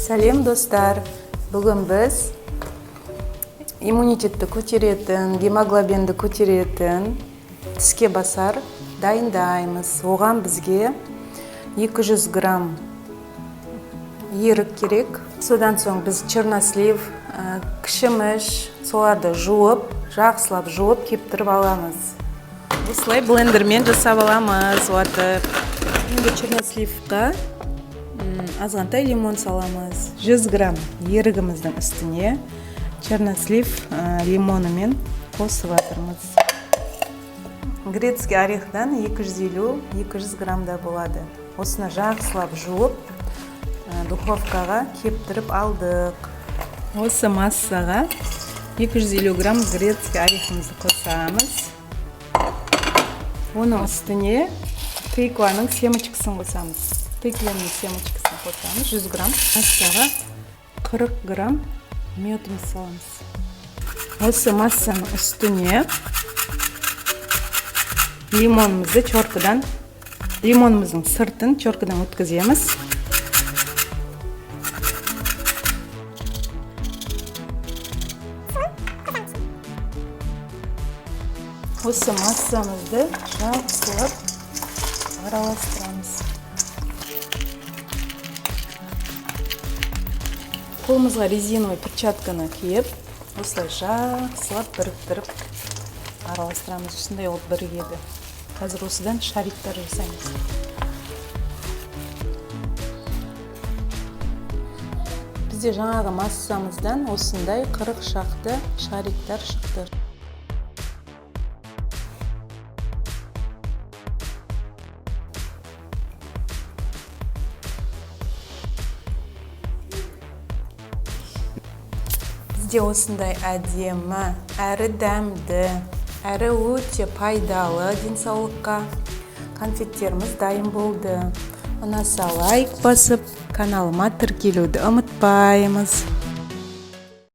Сәлем достар. Бүгін біз иммунитетті көтеретін, гемоглобинді көтеретін тіске басар дайындаймыз. Оған бізге 200 грамм ерік керек. Содан соң біз чернослив, кішіміш, соларды жуып, жақсылап жуып, кептіріп аламыз. Осылай блендермен жасап аламыз. Енді черносливқа азғантай лимон саламыз. 100 грамм ерігіміздің үстіне чернослив лимонымен қосып жатырмыз. Грецкий орехтан 250-200 граммда болады. Осыны жақсылап жуып, духовкаға кептіріп алдық. Осы массаға 250 грамм грецкий орехімізді қосамыз. Оның үстіне тыкваның семечкасын қосамыз. Тыкваның семечкасын қосамыз. 100 грамм. Массаға 40 грамм медіміз саламыз. Осы массаның үстіне лимонымыздың сыртын чоркадан өткіземіз. Осы массамызды жақсылап араластырамыз. Қолымызға резиновый перчатканы киіп, осылай жақсылап біріктіріп араластырамыз. Осындай ол бірігеді. Қазір осыдан шариктар жасаймыз. Бізде жаңағы массамыздан осындай 40 шақты шариктар шықты. Бізде осындай әдемі, әрі дәмді, әрі өте пайдалы денсаулыққа конфеттеріміз дайын болды. Ұнаса лайк басып, каналыма тіркелуді ұмытпаймыз.